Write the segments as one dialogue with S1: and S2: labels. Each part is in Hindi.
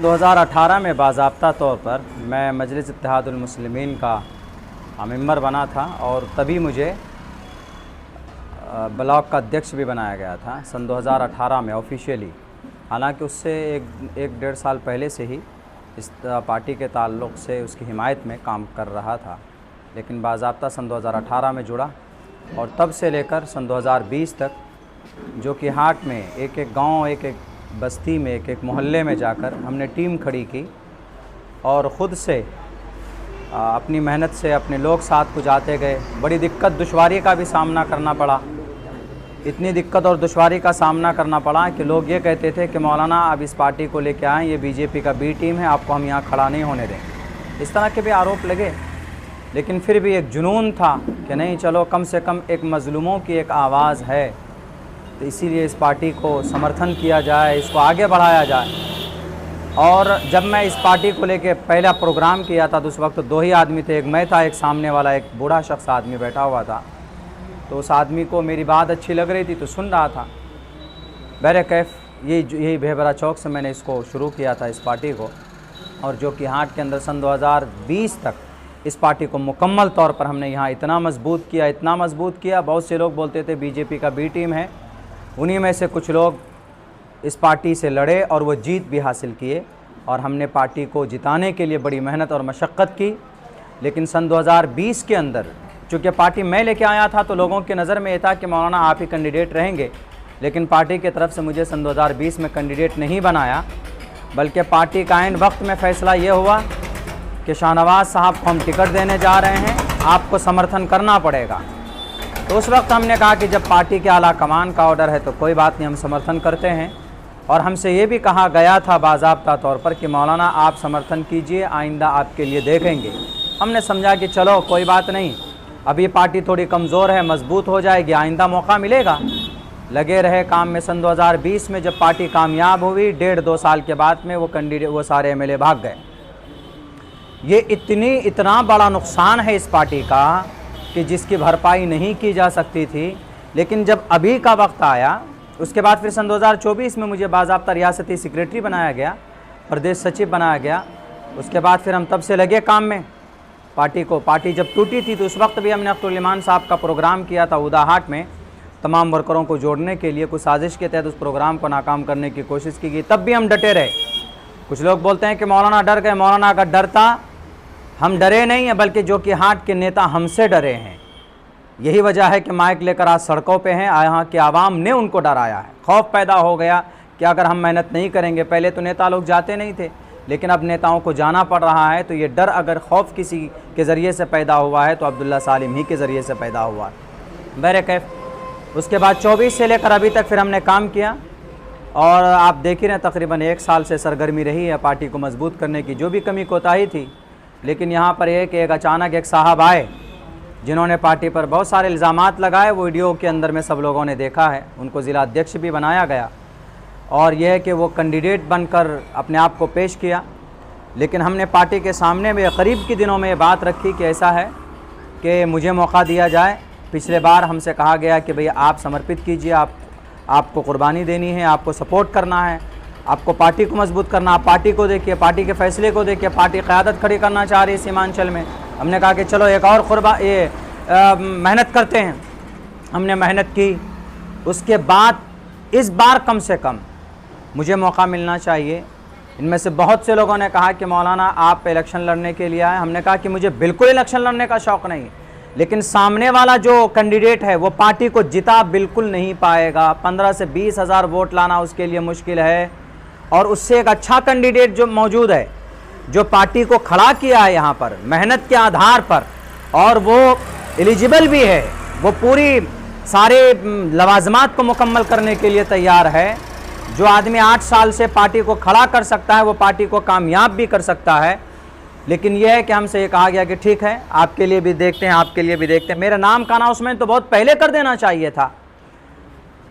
S1: 2018 में बाज़ाब्ता तौर पर मैं मजलिस इत्तेहादुल मुस्लिमीन का मेंबर बना था और तभी मुझे ब्लॉक का अध्यक्ष भी बनाया गया था सन 2018 में ऑफिशियली। हालांकि उससे एक डेढ़ साल पहले से ही इस पार्टी के ताल्लुक़ से उसकी हिमायत में काम कर रहा था, लेकिन बाज़ाब्ता सन 2018 में जुड़ा और तब से लेकर सन 2020 तक जो कि हाट में एक एक गांव, एक एक बस्ती में, एक एक मोहल्ले में जाकर हमने टीम खड़ी की और ख़ुद से अपनी मेहनत से अपने लोग साथ को जाते गए। बड़ी दिक्कत दुश्वारी का भी सामना करना पड़ा, इतनी दिक्कत और दुश्वारी का सामना करना पड़ा कि लोग ये कहते थे कि मौलाना आप इस पार्टी को लेके आएँ, ये बीजेपी का बी टीम है, आपको हम यहाँ खड़ा नहीं होने देंगे। इस तरह के भी आरोप लगे, लेकिन फिर भी एक जुनून था कि नहीं, चलो कम से कम एक मज़लूमों की एक आवाज़ है, तो इसीलिए इस पार्टी को समर्थन किया जाए, इसको आगे बढ़ाया जाए। और जब मैं इस पार्टी को लेके पहला प्रोग्राम किया था तो उस वक्त दो ही आदमी थे, एक मैं था, एक सामने वाला एक बूढ़ा शख्स आदमी बैठा हुआ था। तो उस आदमी को मेरी बात अच्छी लग रही थी तो सुन रहा था। बहरकैफ यही भेबरा चौक से मैंने इसको शुरू किया था इस पार्टी को, और जो कि हाट के अंदर सन 2020 तक इस पार्टी को मुकम्मल तौर पर हमने यहाँ इतना मजबूत किया। बहुत से लोग बोलते थे बीजेपी का बी टीम है, उन्हीं में से कुछ लोग इस पार्टी से लड़े और वो जीत भी हासिल किए और हमने पार्टी को जिताने के लिए बड़ी मेहनत और मशक्क़त की। लेकिन सन 2020 के अंदर चूँकि पार्टी मैं लेके आया था तो लोगों की नज़र में ये था कि मौलाना आप ही कैंडिडेट रहेंगे, लेकिन पार्टी की तरफ से मुझे सन 2020 में कैंडिडेट नहीं बनाया, बल्कि पार्टी का ऐन वक्त में फ़ैसला ये हुआ कि शाहनवाज़ साहब को हम टिकट देने जा रहे हैं, आपको समर्थन करना पड़ेगा। तो उस वक्त हमने कहा कि जब पार्टी के आला कमान का ऑर्डर है तो कोई बात नहीं, हम समर्थन करते हैं। और हमसे ये भी कहा गया था बाज़ाब्ता तौर पर कि मौलाना आप समर्थन कीजिए, आइंदा आपके लिए देखेंगे। हमने समझा कि चलो कोई बात नहीं, अभी पार्टी थोड़ी कमज़ोर है, मजबूत हो जाएगी, आइंदा मौका मिलेगा। लगे रहे काम में। सन 2020 में जब पार्टी कामयाब हुई, 1.5-2 साल के बाद में वो सारे MLA भाग गए। ये इतना बड़ा नुकसान है इस पार्टी का कि जिसकी भरपाई नहीं की जा सकती थी। लेकिन जब अभी का वक्त आया, उसके बाद फिर सन 2024 में मुझे बाज़ाब्ता रियासती सेक्रेटरी बनाया गया, प्रदेश सचिव बनाया गया। उसके बाद फिर हम तब से लगे काम में पार्टी जब टूटी थी तो उस वक्त भी हमने अख्तरुल ईमान साहब का प्रोग्राम किया था उदाहाट में, तमाम वर्करों को जोड़ने के लिए। कुछ साजिश के तहत उस प्रोग्राम को नाकाम करने की कोशिश की गई, तब भी हम डटे रहे। कुछ लोग बोलते हैं कि मौलाना डर गए, मौलाना अगर डरता, हम डरे नहीं हैं, बल्कि जो कि हाट के नेता हमसे डरे हैं। यही वजह है कि माइक लेकर आज सड़कों पे हैं, यहाँ के आवाम ने उनको डराया है। खौफ पैदा हो गया कि अगर हम मेहनत नहीं करेंगे, पहले तो नेता लोग जाते नहीं थे, लेकिन अब नेताओं को जाना पड़ रहा है। तो ये डर अगर खौफ किसी के ज़रिए से पैदा हुआ है तो अब्दुल्ला सालिम ही के ज़रिए से पैदा हुआ है। बहरकैफ उसके बाद 24 से लेकर अभी तक फिर हमने काम किया और आप देख ही रहे तकरीबन 1 साल से सरगर्मी रही है पार्टी को मजबूत करने की। जो भी कमी कोताही थी, लेकिन यहाँ पर एक अचानक एक साहब आए जिन्होंने पार्टी पर बहुत सारे इल्ज़ामात लगाए। वो वीडियो के अंदर में सब लोगों ने देखा है। उनको ज़िला अध्यक्ष भी बनाया गया और यह है कि वो कैंडिडेट बनकर अपने आप को पेश किया। लेकिन हमने पार्टी के सामने में करीब के दिनों में ये बात रखी कि ऐसा है कि मुझे मौका दिया जाए। पिछले बार हमसे कहा गया कि भैया आप समर्पित कीजिए, आपको कुर्बानी देनी है, आपको सपोर्ट करना है, आपको पार्टी को मजबूत करना। आप पार्टी को देखिए, पार्टी के फ़ैसले को देखिए, पार्टी क़यादत खड़ी करना चाह रही है सीमांचल में। हमने कहा कि चलो एक और मेहनत करते हैं। हमने मेहनत की। उसके बाद इस बार कम से कम मुझे मौका मिलना चाहिए। इनमें से बहुत से लोगों ने कहा कि मौलाना आप इलेक्शन लड़ने के लिए आए। हमने कहा कि मुझे बिल्कुल इलेक्शन लड़ने का शौक़ नहीं, लेकिन सामने वाला जो कैंडिडेट है वो पार्टी को जिता बिल्कुल नहीं पाएगा। 15 से 20 हज़ार वोट लाना उसके लिए मुश्किल है, और उससे एक अच्छा कैंडिडेट जो मौजूद है, जो पार्टी को खड़ा किया है यहाँ पर मेहनत के आधार पर, और वो एलिजिबल भी है, वो पूरी सारे लवाजमात को मुकम्मल करने के लिए तैयार है। जो आदमी 8 साल से पार्टी को खड़ा कर सकता है वो पार्टी को कामयाब भी कर सकता है। लेकिन यह है कि हमसे ये कहा गया कि ठीक है, आपके लिए भी देखते हैं, आपके लिए भी देखते हैं। मेरा नाम का अनाउंसमेंट तो बहुत पहले कर देना चाहिए था।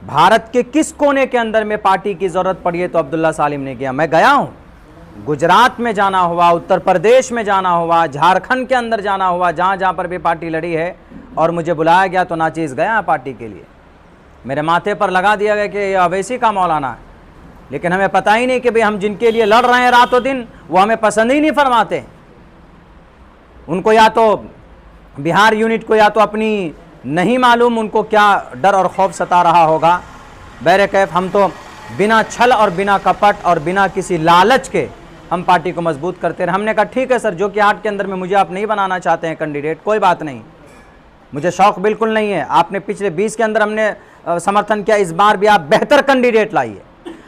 S1: भारत के किस कोने के अंदर में पार्टी की ज़रूरत पड़ी है तो अब्दुल्ला सालिम ने किया। मैं गया हूँ, गुजरात में जाना हुआ, उत्तर प्रदेश में जाना हुआ, झारखंड के अंदर जाना हुआ, जहाँ जहाँ पर भी पार्टी लड़ी है, और मुझे बुलाया गया तो नाचीज़ गया पार्टी के लिए। मेरे माथे पर लगा दिया गया कि ये अवैसी का मौलाना है। लेकिन हमें पता ही नहीं कि भाई हम जिनके लिए लड़ रहे हैं रातों दिन वो हमें पसंद ही नहीं फरमाते। उनको या तो बिहार यूनिट को या तो अपनी नहीं मालूम उनको क्या डर और खौफ सता रहा होगा। बहरकैफ हम तो बिना छल और बिना कपट और बिना किसी लालच के हम पार्टी को मजबूत करते रहे। हमने कहा ठीक है सर, जो कि हाट के अंदर में मुझे आप नहीं बनाना चाहते हैं कैंडिडेट, कोई बात नहीं, मुझे शौक़ बिल्कुल नहीं है। आपने पिछले 20 के अंदर हमने समर्थन किया, इस बार भी आप बेहतर कैंडिडेट लाइए।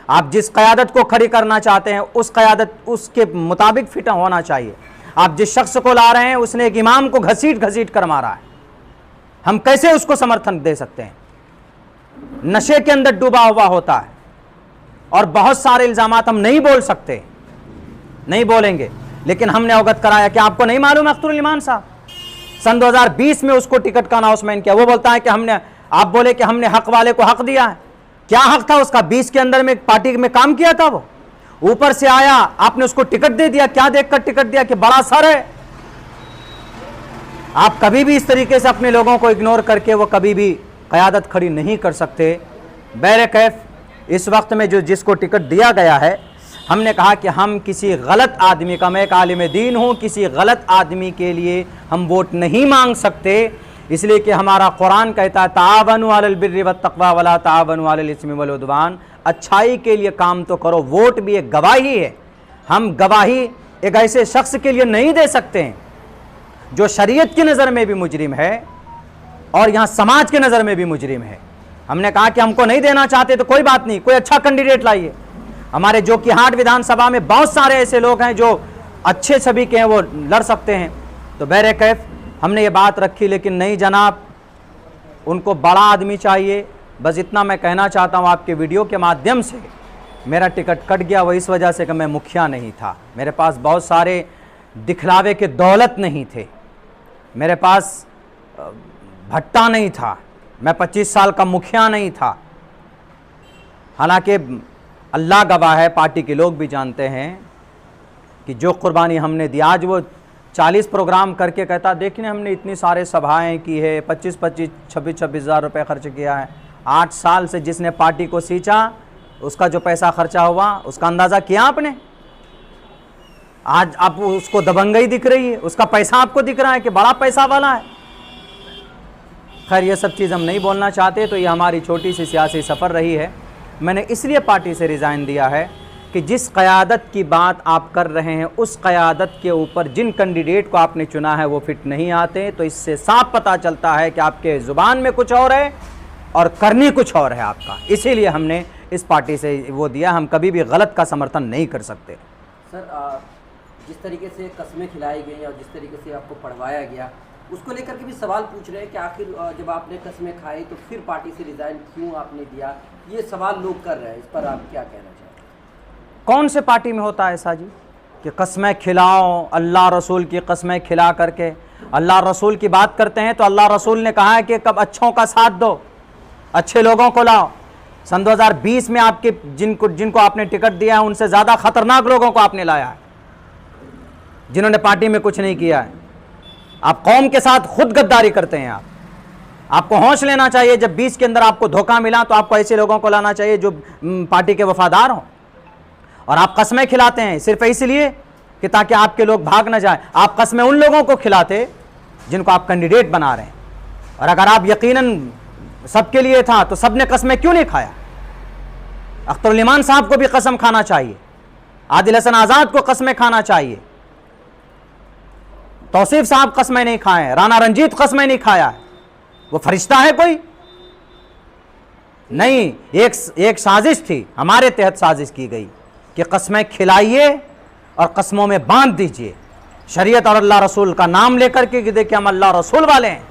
S1: आप जिस क़यादत को खड़ी करना चाहते हैं उस क़यादत उसके मुताबिक फिट होना चाहिए। आप जिस शख्स को ला रहे हैं उसने एक इमाम को घसीट घसीट कर मारा है, हम कैसे उसको समर्थन दे सकते हैं? नशे के अंदर डूबा हुआ होता है और बहुत सारे इल्ज़ामात हम नहीं बोल सकते, नहीं बोलेंगे, लेकिन हमने अवगत कराया कि आपको नहीं मालूम अख्तरुल ईमान साहब सन 2020 में उसको टिकट का अनाउंसमेंट किया। वो बोलता है कि हमने, आप बोले कि हमने हक वाले को हक दिया है। क्या हक था उसका? 20 के अंदर में पार्टी में काम किया था, वो ऊपर से आया, आपने उसको टिकट दे दिया। क्या देखकर टिकट दिया? कि बड़ा सर है। आप कभी भी इस तरीके से अपने लोगों को इग्नोर करके वो कभी भी क़यादत खड़ी नहीं कर सकते। बहरकैफ इस वक्त में जो जिसको टिकट दिया गया है, हमने कहा कि हम किसी गलत आदमी का, मैं एक आलिम दीन हूँ, किसी गलत आदमी के लिए हम वोट नहीं मांग सकते, इसलिए कि हमारा कुरान कहता है तावनु अलल बिर्रि वत तक़वा वला तावनु अलल इस्मि वल उद्वान। अच्छाई के लिए काम तो करो। वोट भी एक गवाही है। हम गवाही एक ऐसे शख्स के लिए नहीं दे सकते हैं जो शरीयत की नज़र में भी मुजरिम है और यहाँ समाज की नज़र में भी मुजरिम है। हमने कहा कि हमको नहीं देना चाहते तो कोई बात नहीं, कोई अच्छा कैंडिडेट लाइए। हमारे जो कि हाट विधानसभा में बहुत सारे ऐसे लोग हैं जो अच्छे छवि के हैं, वो लड़ सकते हैं। तो बहरकैफ हमने ये बात रखी, लेकिन नहीं जनाब, उनको बड़ा आदमी चाहिए। बस इतना मैं कहना चाहता हूँ आपके वीडियो के माध्यम से। मेरा टिकट कट गया वो इस वजह से कि मैं मुखिया नहीं था, मेरे पास बहुत सारे दिखलावे के दौलत नहीं थे, मेरे पास भट्टा नहीं था, मैं 25 साल का मुखिया नहीं था। हालांकि अल्लाह गवाह है, पार्टी के लोग भी जानते हैं कि जो कुर्बानी हमने दी। आज वो 40 प्रोग्राम करके कहता देखने हमने इतनी सारे सभाएं की है, 25-25, 26-26 हज़ार रुपये खर्च किया है। 8 साल से जिसने पार्टी को सींचा उसका जो पैसा खर्चा हुआ उसका अंदाज़ा किया आपने? आज आप उसको दबंगई दिख रही है, उसका पैसा आपको दिख रहा है कि बड़ा पैसा वाला है। खैर ये सब चीज़ हम नहीं बोलना चाहते। तो ये हमारी छोटी सी सियासी सफ़र रही है। मैंने इसलिए पार्टी से रिज़ाइन दिया है कि जिस क़यादत की बात आप कर रहे हैं उस क़यादत के ऊपर जिन कैंडिडेट को आपने चुना है वो फिट नहीं आते। तो इससे साफ पता चलता है कि आपके ज़ुबान में कुछ और है और करनी कुछ और है आपका। इसीलिए हमने इस पार्टी से वो दिया। हम कभी भी गलत का समर्थन नहीं कर सकते।
S2: सर, जिस तरीके से कस्में खिलाई गई और जिस तरीके से आपको पढ़वाया गया उसको लेकर के भी सवाल पूछ रहे हैं कि आखिर जब आपने कस्में खाई तो फिर पार्टी से रिज़ाइन क्यों आपने दिया? ये सवाल लोग कर रहे हैं, इस पर आप क्या कहना चाहते हैं?
S1: कौन से पार्टी में होता है ऐसा जी कि कस्में खिलाओ? अल्लाह रसूल की कस्में खिला करके अल्लाह रसूल की बात करते हैं तो अल्लाह रसूल ने कहा है कि कब अच्छों का साथ दो, अच्छे लोगों को लाओ। सन 2020 में आपके जिनको आपने टिकट दिया है उनसे ज़्यादा ख़तरनाक लोगों को आपने लाया है, जिन्होंने पार्टी में कुछ नहीं किया है। आप कौम के साथ खुद गद्दारी करते हैं। आपको होश लेना चाहिए। जब 20 के अंदर आपको धोखा मिला तो आपको ऐसे लोगों को लाना चाहिए जो पार्टी के वफादार हों। और आप कस्में खिलाते हैं सिर्फ इसलिए कि ताकि आपके लोग भाग ना जाए। आप कस्में उन लोगों को खिलाते जिनको आप कैंडिडेट बना रहे हैं। और अगर आप यकीनन सबके लिए था तो सबने कस्में क्यों नहीं खाया? अख्तरुल ईमान साहब को भी कसम खाना चाहिए, आदिल हसन आज़ाद को कस्में खाना चाहिए, तौसीफ साहब कस्में नहीं खाए, राना रंजीत कस्में नहीं खाया है। वो फरिश्ता है कोई? नहीं, एक साजिश थी, हमारे तहत साजिश की गई कि कस्में खिलाइए और कस्मों में बांध दीजिए। शरीयत और अल्लाह रसूल का नाम लेकर के कि देखिए हम अल्लाह रसूल वाले हैं,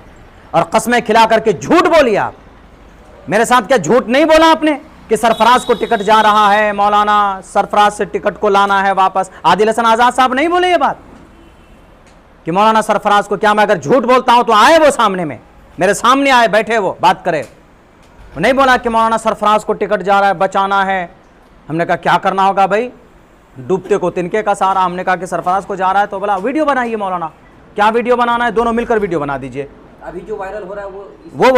S1: और कस्में खिला करके झूठ बोलिए। आप मेरे साथ क्या झूठ नहीं बोला आपने कि सरफराज को टिकट जा रहा है, मौलाना सरफराज से टिकट को लाना है वापस? आदिल हसन आज़ाद साहब नहीं बोले ये बात कि मौलाना सरफराज को? क्या मैं अगर झूठ बोलता हूं तो आए वो सामने में, मेरे सामने आए, बैठे वो बात करे। वो नहीं बोला कि मौलाना सरफराज को टिकट जा रहा है, बचाना है। हमने कहा क्या करना होगा भाई, डूबते को तिनके का सहारा। हमने कहा कि सरफराज को जा रहा है तो बोला वीडियो बनाइए मौलाना। क्या वीडियो बनाना है? दोनों मिलकर वीडियो बना दीजिए।
S2: अभी जो वायरल हो रहा है वो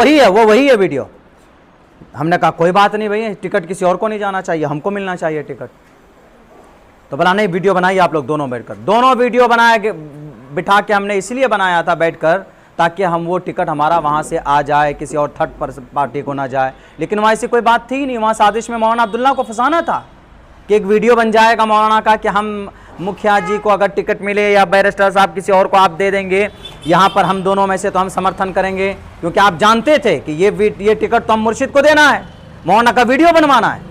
S1: वही है वीडियो। हमने कहा कोई बात नहीं भैया, टिकट किसी और को नहीं जाना चाहिए, हमको मिलना चाहिए टिकट। तो बोला नहीं, वीडियो बनाइए आप लोग दोनों बैठकर। दोनों वीडियो बनाया, बिठा के हमने इसलिए बनाया था बैठकर ताकि हम वो टिकट हमारा वहाँ से आ जाए, किसी और थर्ड पार्टी को ना जाए। लेकिन वहाँ ऐसी कोई बात थी ही नहीं। वहाँ साजिश में मौलाना अब्दुल्ला को फंसाना था कि एक वीडियो बन जाएगा मौलाना का कि हम मुखिया जी को अगर टिकट मिले या बैरिस्टर साहब किसी और को आप दे देंगे यहाँ पर, हम दोनों में से तो हम समर्थन करेंगे, क्योंकि आप जानते थे कि ये टिकट तो हम मुर्शिद को देना है, मौलाना का वीडियो बनवाना है।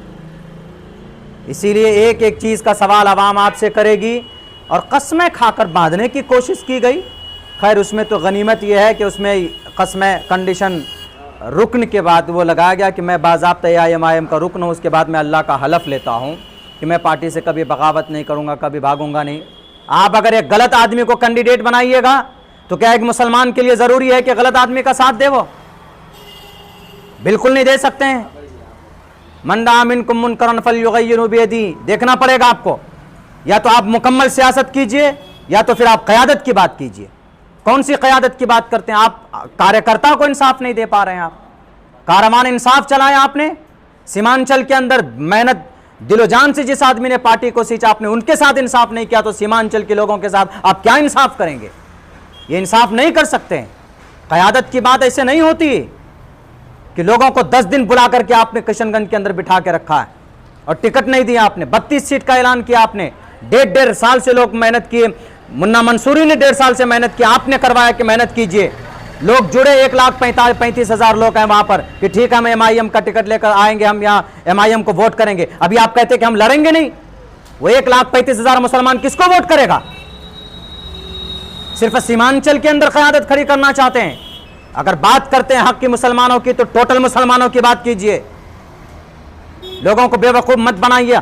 S1: इसीलिए एक एक चीज़ का सवाल आवाम आपसे करेगी और कस्में खाकर बांधने की कोशिश की गई। खैर उसमें तो गनीमत यह है कि उसमें कस्में कंडीशन रुकन के बाद वो लगाया गया कि मैं बाज़ाब्ता AIM का रुकन हूँ, उसके बाद मैं अल्लाह का हलफ लेता हूँ कि मैं पार्टी से कभी बगावत नहीं करूँगा, कभी भागूंगा नहीं। आप अगर एक गलत आदमी को कैंडिडेट बनाइएगा तो क्या एक मुसलमान के लिए ज़रूरी है कि गलत आदमी का साथ दे? वो बिल्कुल नहीं दे सकते हैं। मन रआ मिनकुम मुनकरन फल्युग़य्यिरहु बियदिही, देखना पड़ेगा आपको। या तो आप मुकम्मल सियासत कीजिए या तो फिर आप क़यादत की बात कीजिए। कौन सी क़यादत की बात करते हैं आप? कार्यकर्ता को इंसाफ नहीं दे पा रहे हैं आप। कारवान इंसाफ चलाया आपने, सीमांचल के अंदर मेहनत दिलो जान से जिस आदमी ने पार्टी को सींचा, आपने उनके साथ इंसाफ नहीं किया तो सीमांचल के लोगों के साथ आप क्या इंसाफ करेंगे? ये इंसाफ नहीं कर सकते हैं। क़यादत की बात ऐसे नहीं होती कि लोगों को 10 दिन बुला करके आपने किशनगंज के अंदर बिठा के रखा है और टिकट नहीं दिया आपने। 32 सीट का ऐलान किया आपने, 1.5 साल से लोग मेहनत किए, मुन्ना मंसूरी ने 1.5 साल से मेहनत की, आपने करवाया कि मेहनत कीजिए। लोग जुड़े 1,35,000 लोग हैं वहां पर कि ठीक है हम MIM का टिकट लेकर आएंगे, हम यहाँ MIM को वोट करेंगे। अभी आप कहते कि हम लड़ेंगे नहीं। वो 1,35,000 मुसलमान किसको वोट करेगा? सिर्फ सीमांचल के अंदर क़यादत खड़ी करना चाहते हैं। अगर बात करते हैं हक की मुसलमानों की तो टोटल मुसलमानों की बात कीजिए। लोगों को बेवकूफ़ मत बनाइए।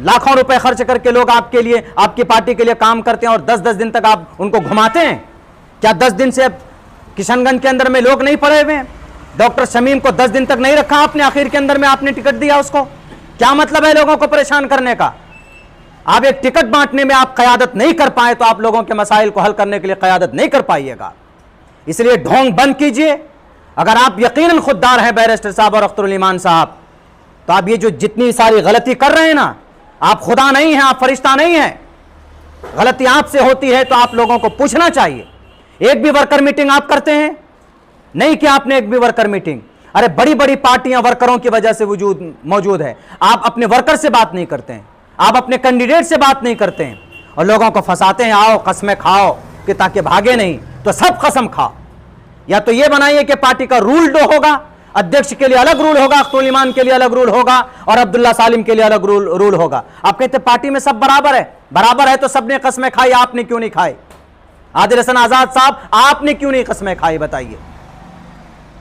S1: लाखों रुपए खर्च करके लोग आपके लिए, आपकी पार्टी के लिए काम करते हैं और 10-10 दिन तक आप उनको घुमाते हैं। क्या 10 दिन से किशनगंज के अंदर में लोग नहीं पड़े हुए हैं? डॉक्टर शमीम को 10 दिन तक नहीं रखा आपने, आखिर के अंदर में आपने टिकट दिया उसको। क्या मतलब है लोगों को परेशान करने का? आप एक टिकट बांटने में आप क़यादत नहीं कर पाए तो आप लोगों के मसाइल को हल करने के लिए क़यादत नहीं कर पाइएगा। इसलिए ढोंग बंद कीजिए। अगर आप यकीनन खुददार हैं बैरिस्टर साहब और अख्तरुल ईमान साहब, तो आप ये जो जितनी सारी गलती कर रहे हैं ना, आप खुदा नहीं हैं, आप फरिश्ता नहीं हैं। गलती आपसे होती है तो आप लोगों को पूछना चाहिए। एक भी वर्कर मीटिंग आप करते हैं? नहीं कि आपने एक भी वर्कर मीटिंग। अरे बड़ी बड़ी पार्टियां वर्करों की वजह से मौजूद है। आप अपने वर्कर से बात नहीं करते हैं, आप अपने कैंडिडेट से बात नहीं करते हैं और लोगों को फंसाते हैं आओ कस्में खाओ कि ताकि भागे नहीं। तो सब कसम खाओ। या तो ये बनाइए कि पार्टी का रूल दो होगा, अध्यक्ष के लिए अलग रूल होगा, अख्तरुल ईमान के लिए अलग रूल होगा और अब्दुल्ला सालिम के लिए अलग रूल होगा। आप कहते पार्टी में सब बराबर है। बराबर है तो सबने कस्में खाई, आपने क्यों नहीं खाई? आदिल हसन आजाद साहब, आपने क्यों नहीं कस्में खाई बताइए?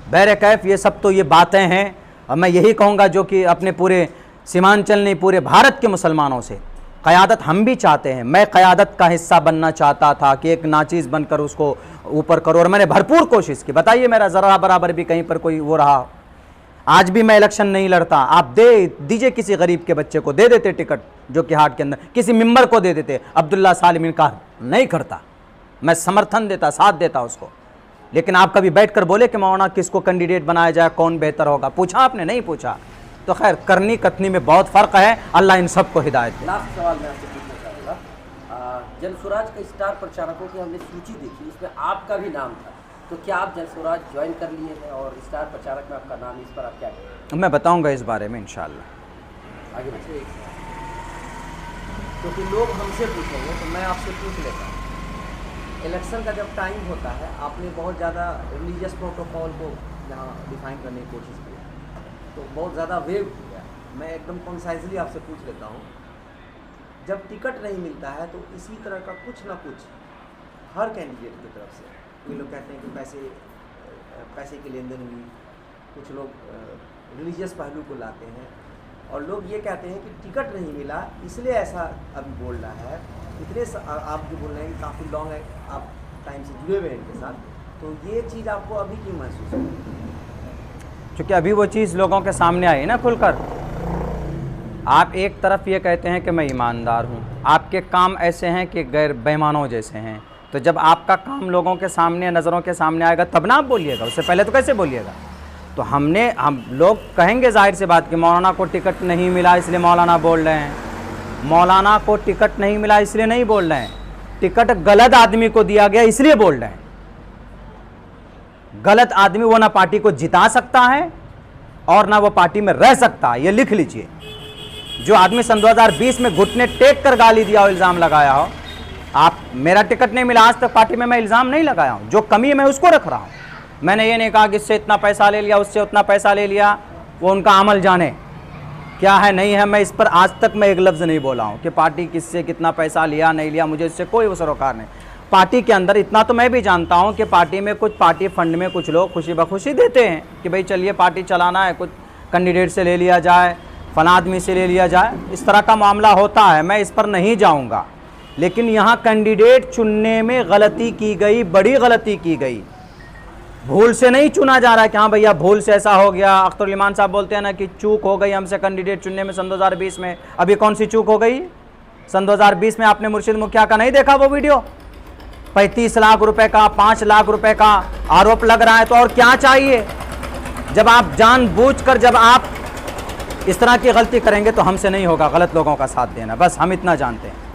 S1: बहरे कैफ ये सब तो ये बातें हैं और मैं यही कहूँगा जो कि अपने पूरे सीमांचल ने, पूरे भारत के मुसलमानों से क़यादत हम भी चाहते हैं। मैं क़यादत का हिस्सा बनना चाहता था कि एक नाचीज़ बनकर उसको ऊपर करो और मैंने भरपूर कोशिश की। बताइए मेरा ज़रा बराबर भी कहीं पर कोई वो रहा? आज भी मैं इलेक्शन नहीं लड़ता। आप दीजिए किसी गरीब के बच्चे को दे देते टिकट जो कि हाट के अंदर, किसी मेंबर को दे देते। अब्दुल्ला सालिम इनकार नहीं करता, मैं समर्थन देता, साथ देता उसको। लेकिन आप कभी बैठकर बोले कि मौलाना किसको कैंडिडेट बनाया जाए, कौन बेहतर होगा? पूछा आपने? नहीं पूछा। तो खैर करनी कथनी में बहुत फ़र्क है। अल्लाह इन सबको हिदायत दे।
S2: लास्ट सवाल मैं आपसे पूछना चाहूँगा, जनसुराज के स्टार प्रचारकों की हमने सूची देखी, इसमें आपका भी नाम था। तो क्या आप जनसुराज ज्वाइन कर लिए हैं और स्टार प्रचारक में आपका नाम, इस पर आप क्या करें?
S1: मैं बताऊँगा इस बारे में इंशाअल्लाह।
S2: आगे बढ़िए। क्योंकि लोग हमसे पूछेंगे तो मैं आपसे पूछ लेता हूँ। इलेक्शन का जब टाइम होता है, आपने बहुत ज़्यादा रिलीजियस प्रोटोकॉल को यहाँ डिफाइन करने की कोशिश की, तो बहुत ज़्यादा वेव हो गया। मैं एकदम कंसाइजली आपसे पूछ लेता हूँ, जब टिकट नहीं मिलता है तो इसी तरह का कुछ ना कुछ हर कैंडिडेट की तरफ से, कोई लोग कहते हैं कि पैसे की लेन देन हुई, कुछ लोग रिलीजियस पहलू को लाते हैं और लोग ये कहते हैं कि टिकट नहीं मिला इसलिए ऐसा अभी बोल रहा है। इतने आप जो बोल रहे हैं काफ़ी लॉन्ग है, आप टाइम से जुड़े हुए हैं इनके साथ, तो ये चीज़ आपको अभी क्यों महसूस हो?
S1: क्योंकि अभी वो चीज़ लोगों के सामने आई ना खुलकर। आप एक तरफ ये कहते हैं कि मैं ईमानदार हूँ, आपके काम ऐसे हैं कि गैर बेईमानों जैसे हैं। तो जब आपका काम लोगों के सामने, नज़रों के सामने आएगा तब ना आप बोलिएगा, उससे पहले तो कैसे बोलिएगा? तो हम लोग कहेंगे जाहिर सी बात कि मौलाना को टिकट नहीं मिला इसलिए मौलाना बोल रहे हैं। मौलाना को टिकट नहीं मिला इसलिए नहीं बोल रहे हैं, टिकट गलत आदमी को दिया गया इसलिए बोल रहे हैं। गलत आदमी वो ना पार्टी को जिता सकता है और ना वो पार्टी में रह सकता है, ये लिख लीजिए। जो आदमी सन 2020 में घुटने टेक कर गाली दिया हो, इल्ज़ाम लगाया हो, आप मेरा टिकट नहीं मिला, आज तक पार्टी में मैं इल्ज़ाम नहीं लगाया हूं। जो कमी है मैं उसको रख रहा हूं। मैंने ये नहीं कहा कि इससे इतना पैसा ले लिया, उससे उतना पैसा ले लिया, वो उनका अमल जाने क्या है नहीं है। मैं इस पर आज तक मैं एक लफ्ज़ नहीं बोला हूँ कि पार्टी किससे कितना पैसा लिया नहीं लिया, मुझे इससे कोई सरोकार नहीं। पार्टी के अंदर इतना तो मैं भी जानता हूँ कि पार्टी में कुछ पार्टी फंड में कुछ लोग खुशी बखुशी देते हैं कि भाई चलिए पार्टी चलाना है, कुछ कैंडिडेट से ले लिया जाए, फला आदमी से ले लिया जाए, इस तरह का मामला होता है। मैं इस पर नहीं जाऊँगा, लेकिन यहाँ कैंडिडेट चुनने में गलती की गई, बड़ी गलती की गई। भूल से नहीं चुना जा रहा है कि हाँ भैया भूल से ऐसा हो गया। अख्तर इमान साहब बोलते हैं ना कि चूक हो गई हमसे कैंडिडेट चुनने में सन 2020 में। अभी कौन सी चूक हो गई? सन 2020 में आपने मुर्शिद मुखिया का नहीं देखा वो वीडियो? 35 लाख रुपए का, 5 लाख रुपए का आरोप लग रहा है, तो और क्या चाहिए? जब आप जानबूझकर जब आप इस तरह की गलती करेंगे तो हमसे नहीं होगा गलत लोगों का साथ देना, बस हम इतना जानते हैं।